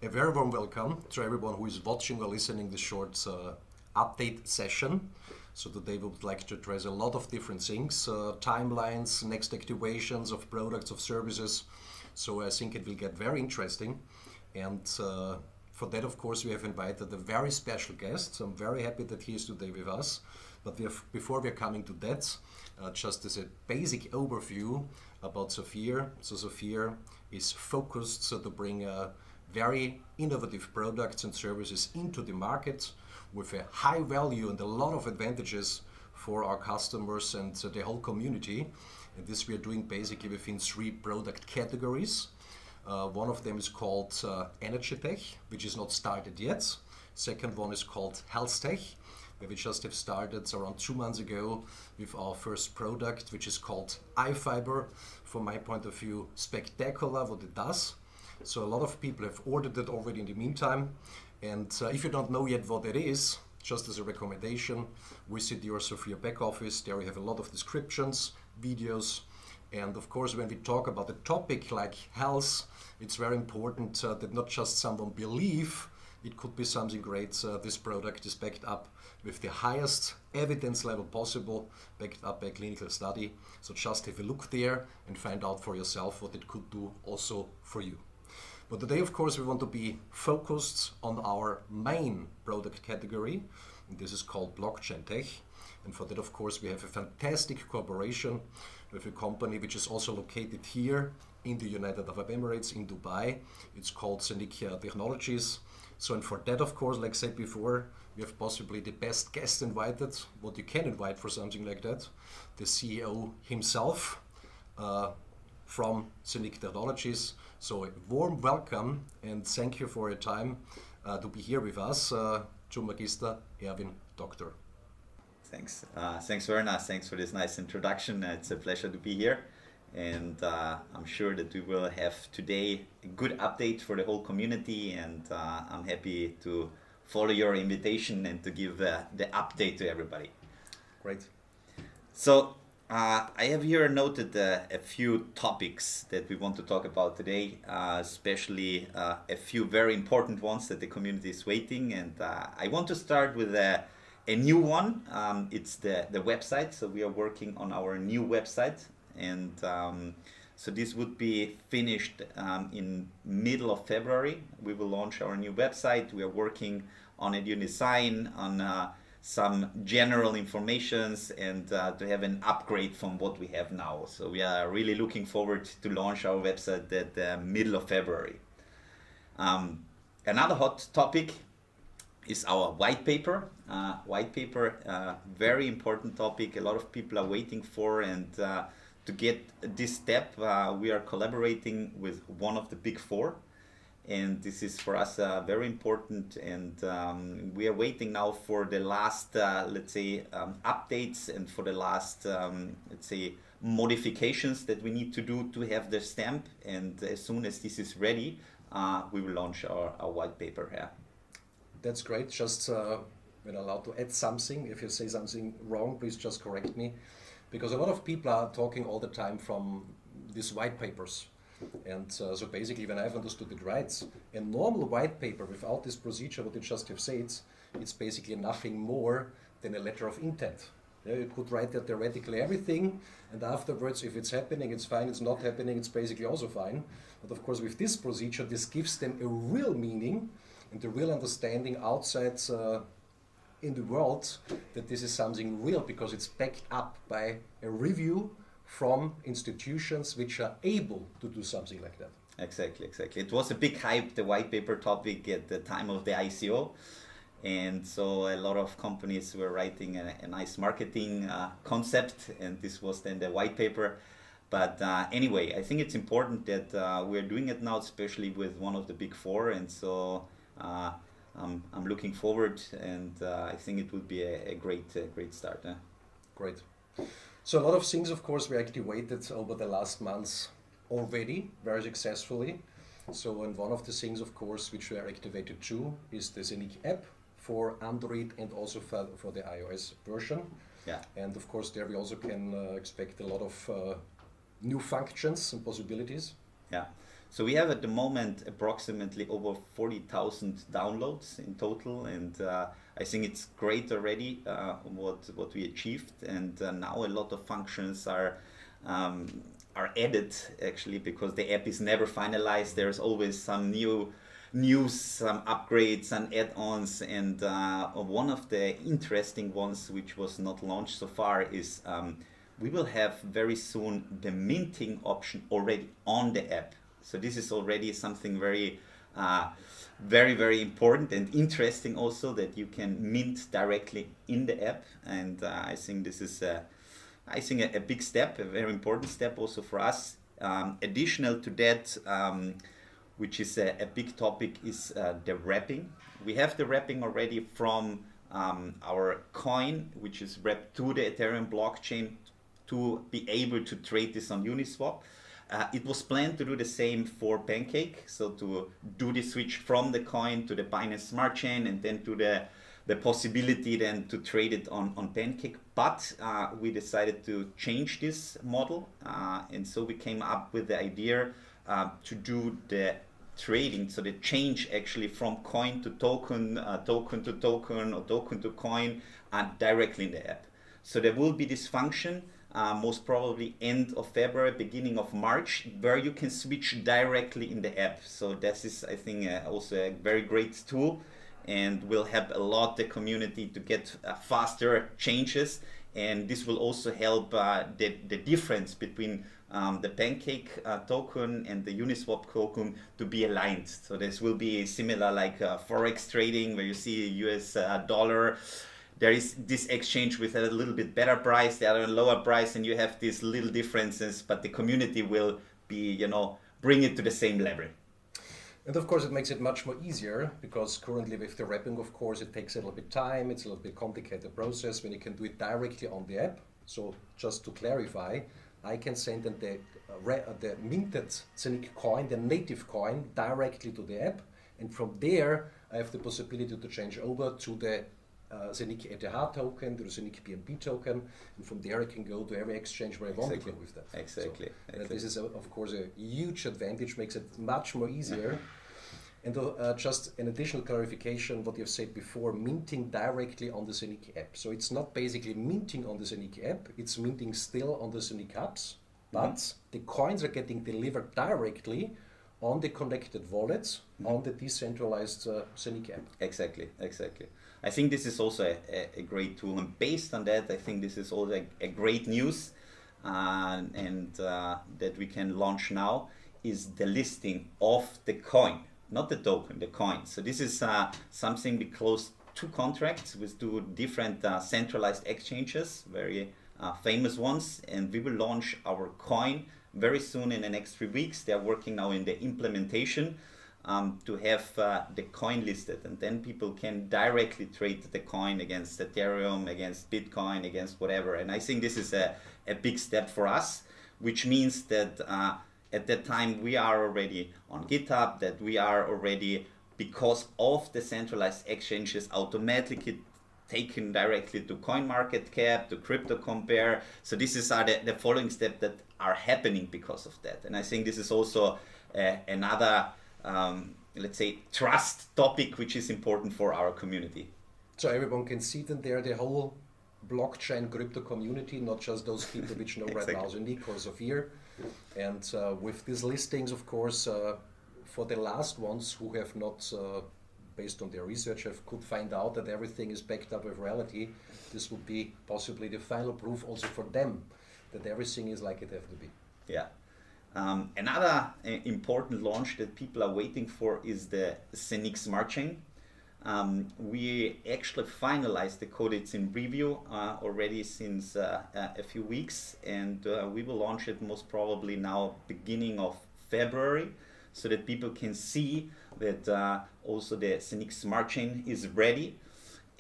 A very warm welcome to everyone who is watching or listening this short update session. So today we would like to address a lot of different things, timelines, next activations of products, of services. So I think it will get very interesting. And for that, of course, we have invited a very special guest. So I'm very happy that he is today with us. But before we are coming to that, just as a basic overview about Safir. So Safir is focused to bring very innovative products and services into the market with a high value and a lot of advantages for our customers and the whole community. And this we are doing basically within three product categories. One of them is called Energy Tech, which is not started yet. Second one is called Health Tech, where we just have started around 2 months ago with our first product, which is called iFiber. From my point of view, spectacular what it does. So a lot of people have ordered it already in the meantime. And if you don't know yet what it is, just as a recommendation, visit your Safir back office. There we have a lot of descriptions, videos. And of course, when we talk about a topic like health, it's very important that not just someone believe it could be something great. This product is backed up with the highest evidence level possible, backed up by a clinical study. So just have a look there and find out for yourself what it could do also for you. But today, of course, we want to be focused on our main product category, and this is called blockchain tech. And for that, of course, we have a fantastic cooperation with a company which is also located here in the United Arab Emirates, in Dubai. It's called Safir Technologies. So, and for that, of course, like I said before, we have possibly the best guest invited, what you can invite for something like that, the CEO himself from Safir Technologies. So a warm welcome and thank you for your time to be here with us, to Magister Erwin Doctor. Thanks. Thanks, Werner. Thanks for this nice introduction. It's a pleasure to be here. And I'm sure that we will have today a good update for the whole community. And I'm happy to follow your invitation and to give the update to everybody. Great. So I have here noted a few topics that we want to talk about today, especially a few very important ones that the community is waiting. And I want to start with a new one. It's the website. So we are working on our new website. And so this would be finished in middle of February. We will launch our new website. We are working on a new design, on some general informations, and to have an upgrade from what we have now. So we are really looking forward to launch our website at the middle of February. Another hot topic is our white paper. Very important topic. A lot of people are waiting for, and to get this step, we are collaborating with one of the big four. And this is for us very important, and we are waiting now for the last, updates and for the last, modifications that we need to do to have the stamp. And as soon as this is ready, we will launch our white paper here. That's great. Just when allowed to add something, if you say something wrong, please just correct me. Because a lot of people are talking all the time from these white papers. And so basically, when I've understood it right, a normal white paper without this procedure, what you just have said, it's basically nothing more than a letter of intent. Yeah, you could write there theoretically everything, and afterwards, if it's happening, it's fine. It's not happening, it's basically also fine. But of course, with this procedure, this gives them a real meaning and a real understanding outside in the world that this is something real, because it's backed up by a review from institutions which are able to do something like that. Exactly. It was a big hype, the white paper topic, at the time of the ICO. And so a lot of companies were writing a nice marketing concept, and this was then the white paper. But anyway, I think it's important that we're doing it now, especially with one of the big four. And so I'm looking forward, and I think it will be a great start. Great. So a lot of things, of course, were activated over the last months already very successfully. So, and one of the things, of course, which were activated too is the Safir app for Android and also for the iOS version. Yeah. And of course, there we also can expect a lot of new functions and possibilities. Yeah. So we have at the moment approximately over 40,000 downloads in total, and I think it's great already what we achieved. And now a lot of functions are added actually, because the app is never finalized. There's always some new news, some upgrades, some add-ons, and one of the interesting ones which was not launched so far is we will have very soon the minting option already on the app. So this is already something very very important and interesting also, that you can mint directly in the app. And I think this is a big step, a very important step also for us. Additional to that, which is a big topic, is the wrapping. We have the wrapping already from our coin, which is wrapped to the Ethereum blockchain to be able to trade this on Uniswap. It was planned to do the same for Pancake, so to do the switch from the coin to the Binance Smart Chain, and then to the possibility then to trade it on Pancake. But we decided to change this model, and so we came up with the idea to do the trading, so the change actually from coin to token, token to token, or token to coin, directly in the app. So there will be this function, most probably end of February, beginning of March, where you can switch directly in the app. So this is, I think, also a very great tool, and will help a lot the community to get faster changes. And this will also help the difference between the Pancake token and the Uniswap token to be aligned. So this will be similar like Forex trading, where you see US dollar. There is this exchange with a little bit better price, the other lower price, and you have these little differences, but the community will be, bring it to the same level. And of course it makes it much more easier, because currently with the wrapping, of course, it takes a little bit time, it's a little bit complicated process when you can do it directly on the app. So just to clarify, I can send them the minted Scenic coin, the native coin, directly to the app, and from there I have the possibility to change over to the Scenic ETH token, to the Scenic BNB token, and from there I can go to every exchange where I want to go with that. Exactly. So, this is of course a huge advantage, makes it much more easier. And just an additional clarification, what you've said before, minting directly on the Scenic app. So it's not basically minting on the Scenic app, it's minting still on the Scenic apps, but the coins are getting delivered directly on the connected wallets on the decentralized Scenic app. Exactly. I think this is also a great tool, and based on that, I think this is also a great news, and that we can launch now, is the listing of the coin, not the token, the coin. So this is something we closed 2 contracts with 2 different centralized exchanges, very famous ones, and we will launch our coin very soon in the next 3 weeks. They are working now in the implementation to have the coin listed, and then people can directly trade the coin against Ethereum, against Bitcoin, against whatever. And I think this is a big step for us, which means that at that time we are already on GitHub, that we are already, because of the centralized exchanges, automatically taken directly to CoinMarketCap, to Crypto Compare. So this is the following steps that are happening because of that. And I think this is also another let's say trust topic, which is important for our community. So everyone can see them there, the whole blockchain crypto community, not just those people which know right now Scenic or Safir. And with these listings, of course, for the last ones who have not, based on their research, could find out that everything is backed up with reality, this would be possibly the final proof also for them that everything is like it has to be. Yeah. Another important launch that people are waiting for is the Scenic Smart Chain. We actually finalized the code. It's in review already since a few weeks, and we will launch it most probably now beginning of February, so that people can see that also the Scenic Smart Chain is ready.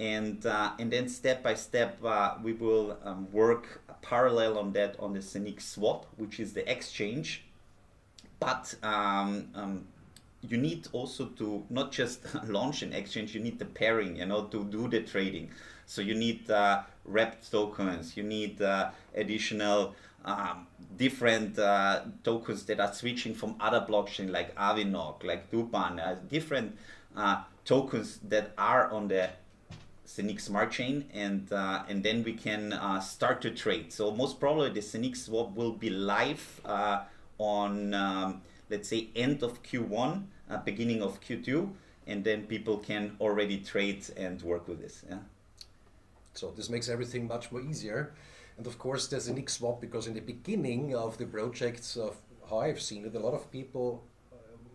And then step by step we will work parallel on that on the Scenic Swap, which is the exchange. But you need also to not just launch an exchange, you need the pairing, to do the trading. So you need wrapped tokens, you need additional different tokens that are switching from other blockchain like Avinok, like Dupan, different tokens that are on the Scenic Smart Chain, and then we can start to trade. So most probably the Scenic Swap will be live on let's say end of Q1, beginning of Q2, and then people can already trade and work with this. Yeah. So this makes everything much more easier. And of course there's a Nick swap, because in the beginning of the projects, of how I've seen it, a lot of people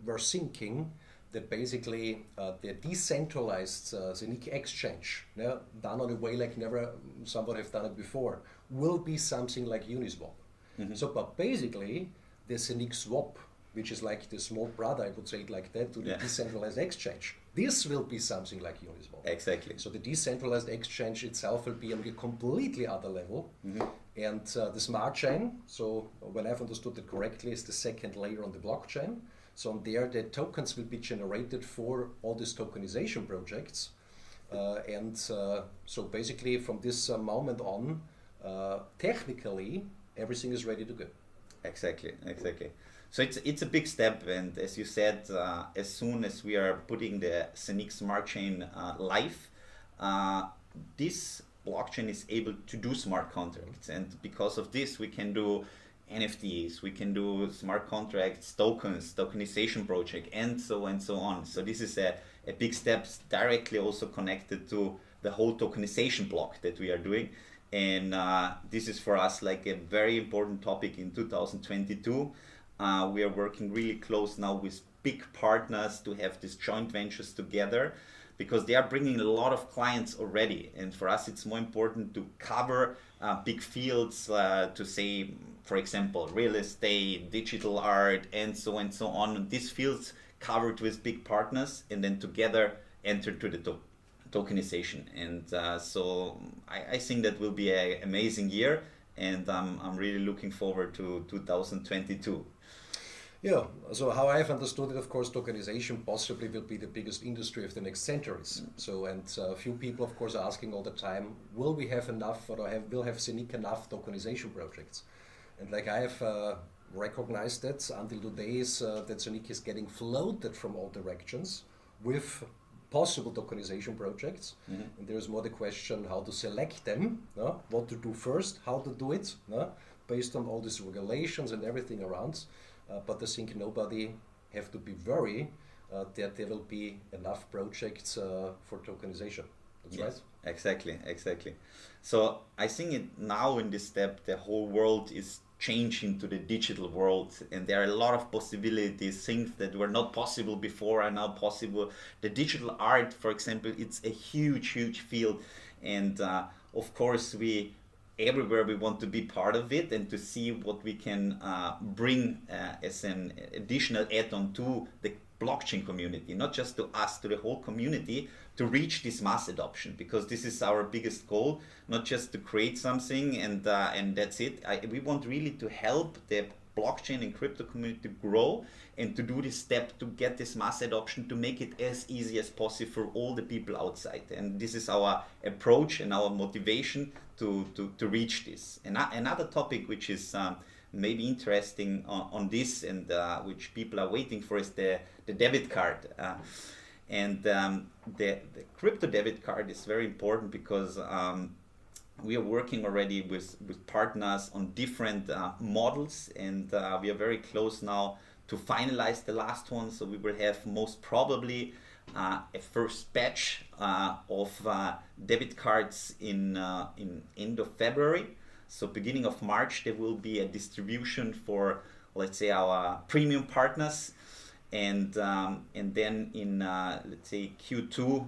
were thinking that basically the decentralized Scenic exchange, yeah, done on a way like never somebody have done it before, will be something like Uniswap. So, but basically the Scenic swap, which is like the small brother, I would say it like that, to the decentralized exchange, this will be something like Uniswap. Exactly. So the decentralized exchange itself will be on a completely other level. And the smart chain, so when I've understood it correctly, is the second layer on the blockchain. So on there, the tokens will be generated for all these tokenization projects. So basically from this moment on, technically, everything is ready to go. Exactly. So it's a big step, and as you said, as soon as we are putting the Scenic Smart Chain live, this blockchain is able to do smart contracts, and because of this, we can do NFTs, we can do smart contracts, tokens, tokenization project, and so on. So this is a big step, directly also connected to the whole tokenization block that we are doing. And this is for us like a very important topic in 2022. We are working really close now with big partners to have these joint ventures together, because they are bringing a lot of clients already. And for us, it's more important to cover big fields, to say, for example, real estate, digital art, and so on. And these fields covered with big partners, and then together enter to the tokenization. And so I think that will be an amazing year, and I'm really looking forward to 2022. Yeah, so how I've understood it, of course, tokenization possibly will be the biggest industry of the next centuries. So, and a few people, of course, are asking all the time, will we have enough, or will have Scenic enough tokenization projects? And like I have recognized that until today is that Scenic is getting floated from all directions with possible tokenization projects. And there's more the question how to select them, what to do first, how to do it, based on all these regulations and everything around. But I think nobody have to be worried that there will be enough projects for tokenization. That's right? Exactly. So I think now in this step, the whole world is changing to the digital world, and there are a lot of possibilities. Things that were not possible before are now possible. The digital art, for example, it's a huge field, and of course everywhere we want to be part of it and to see what we can bring as an additional add-on to the blockchain community, not just to us, to the whole community, to reach this mass adoption, because this is our biggest goal, not just to create something and that's it. We want really to help the blockchain and crypto community to grow and to do this step to get this mass adoption, to make it as easy as possible for all the people outside. And this is our approach and our motivation to reach this. And another topic which is maybe interesting on this, and which people are waiting for, is the debit card. The crypto debit card is very important because we are working already with partners on different models, and we are very close now to finalize the last one. So we will have most probably a first batch of debit cards in end of February. So beginning of March there will be a distribution for, let's say, our premium partners, and then in let's say Q2,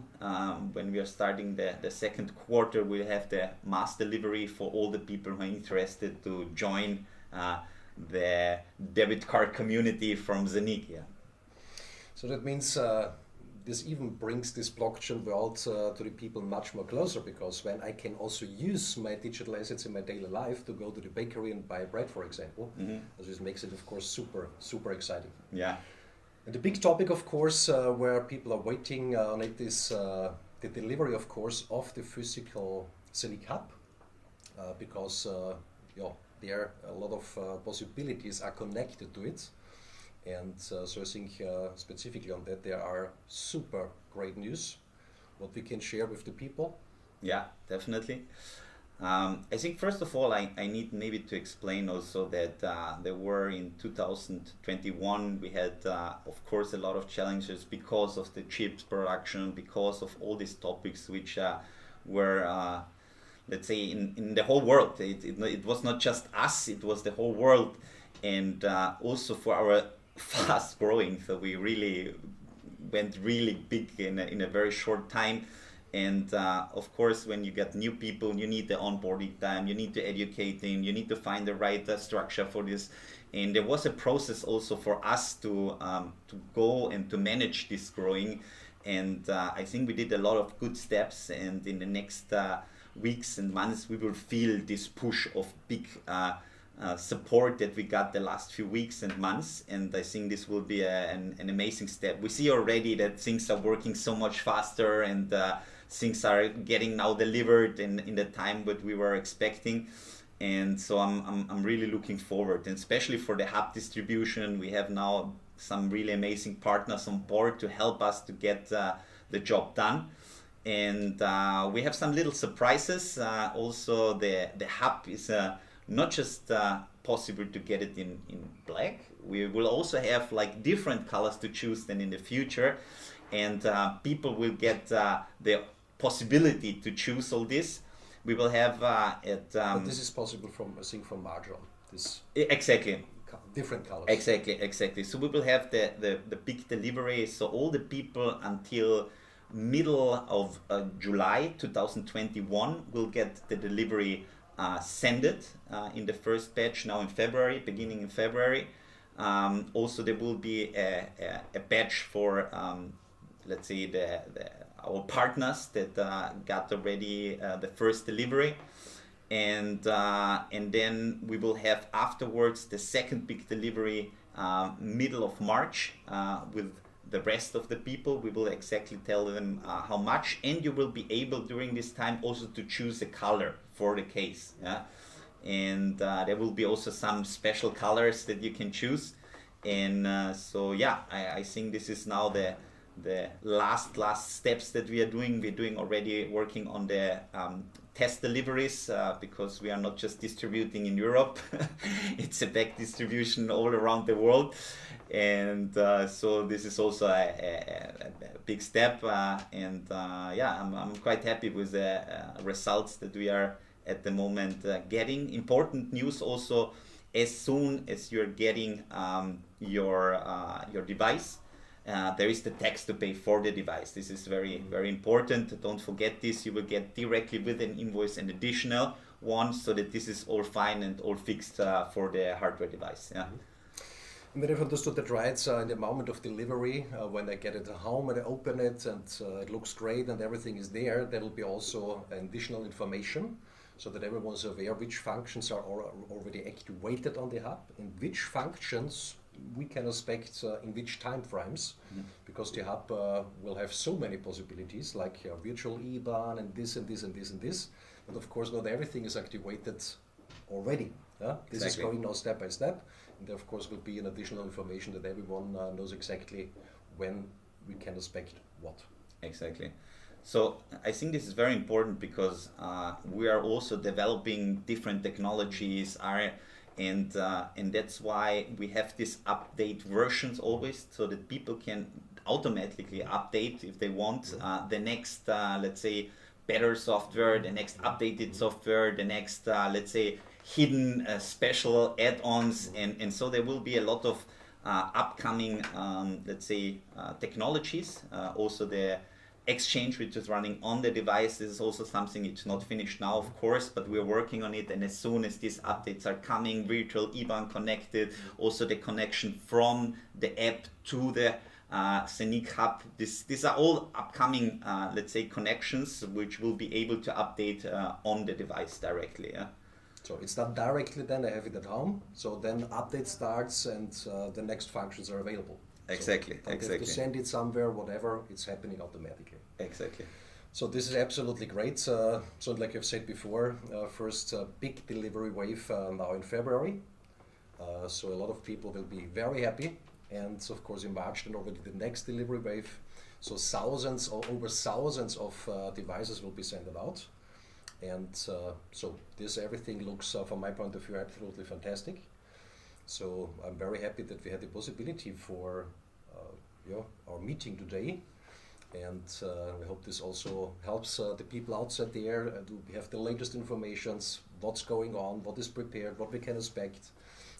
when we are starting the second quarter, we'll have the mass delivery for all the people who are interested to join the debit card community from Scenic. Yeah. So that means this even brings this blockchain world to the people much more closer, because when I can also use my digital assets in my daily life to go to the bakery and buy bread, for example, this makes it, of course, super exciting. Yeah. And the big topic, of course, where people are waiting on it is the delivery, of course, of the physical Scenic Hub, because there a lot of possibilities are connected to it. And so I think specifically on that there are super great news what we can share with the people. Yeah, definitely. I think first of all, I need maybe to explain also that there were in 2021 we had of course a lot of challenges because of the chips production, because of all these topics which were let's say in the whole world. It was not just us, it was the whole world, and also for our fast growing, so we really went really big in a very short time. And of course, when you get new people, you need the onboarding time, you need to educate them, you need to find the right structure for this. And there was a process also for us to go and to manage this growing. And I think we did a lot of good steps. And in the next weeks and months, we will feel this push of big support that we got the last few weeks and months, and I think this will be an amazing step. We see already that things are working so much faster, and things are getting now delivered in the time that we were expecting, and so I'm really looking forward. And especially for the hub distribution, we have now some really amazing partners on board to help us to get the job done. And we have some little surprises. Also, the hub is not just possible to get it in black. We will also have like different colors to choose than in the future, and people will get the possibility to choose all this. We will have But this is possible from, I think, from March on. This exactly different colors. Exactly. So we will have the big delivery. So all the people until middle of July 2021 will get the delivery send it in the first batch now in February, beginning in February. Also, there will be a batch for, let's say, our partners that got already the first delivery. And then we will have afterwards the second big delivery middle of March with the rest of the people. We will exactly tell them how much, and you will be able during this time also to choose a color for the case. Yeah? And there will be also some special colors that you can choose. And so yeah, I think this is now the last steps that we are doing. We're doing already working on the test deliveries because we are not just distributing in Europe. It's a back distribution all around the world. And so this is also a big step, and yeah, I'm quite happy with the results that we are at the moment getting. Important news also, as soon as you're getting your device, there is the tax to pay for the device. This is very important. Don't forget this. You will get directly with an invoice an additional one, so that this is all fine and all fixed for the hardware device. Yeah. And then I've understood that right, in the moment of delivery, when I get it home and I open it and it looks great and everything is there will be also additional information so that everyone's aware which functions are already activated on the hub and which functions we can expect in which time frames, because the hub will have so many possibilities like virtual IBAN and this and this and this and this, but of course not everything is activated already. This is going now step by step, and there of course will be an additional information that everyone knows exactly when we can expect what. Exactly. So I think this is very important because we are also developing different technologies, and that's why we have these update versions always, so that people can automatically update if they want the next, let's say, better software, the next updated software, the next, let's say, hidden special add-ons, and so there will be a lot of upcoming, let's say, technologies. Also the exchange which is running on the device. This is also something, it's not finished now of course, but we're working on it, and as soon as these updates are coming, virtual IBAN connected, also the connection from the app to the Scenic Hub, these are all upcoming, let's say, connections which will be able to update on the device directly. Yeah? So it's done directly, then I have it at home, so then update starts and the next functions are available. Exactly, so exactly. Have to send it somewhere, whatever, it's happening automatically. Exactly. So this is absolutely great. So like I've said before, first big delivery wave now in February. So a lot of people will be very happy. And of course in March then already the next delivery wave. So thousands or over thousands of devices will be sent out. And so this everything looks, from my point of view, absolutely fantastic. So I'm very happy that we had the possibility for our meeting today. And I hope this also helps the people outside there to have the latest informations, what's going on, what is prepared, what we can expect.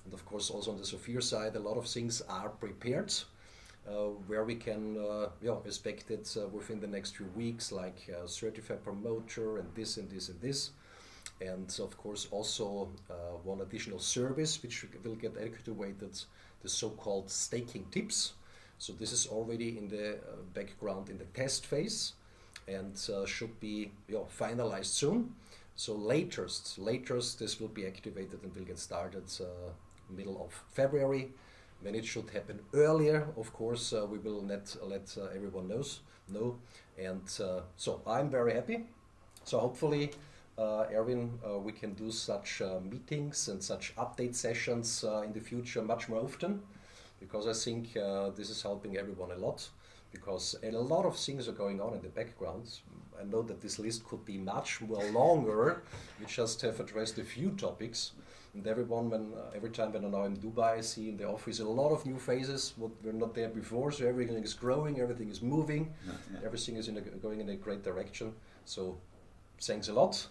And of course also on the Safir side, a lot of things are prepared where we can expect it within the next few weeks, like certified promoter and this and this and this. And of course also one additional service which will get activated, the so-called staking tips. So this is already in the background in the test phase and should be finalized soon. So latest this will be activated and will get started middle of February. When it should happen earlier, of course, we will let everyone know. And so I'm very happy. So hopefully, Erwin, we can do such meetings and such update sessions in the future much more often. Because I think this is helping everyone a lot, because a lot of things are going on in the background. I know that this list could be much more longer. We just have addressed a few topics, and every time when I'm now in Dubai, I see in the office a lot of new faces what were not there before. So everything is growing, everything is moving, everything is going in a great direction. So thanks a lot.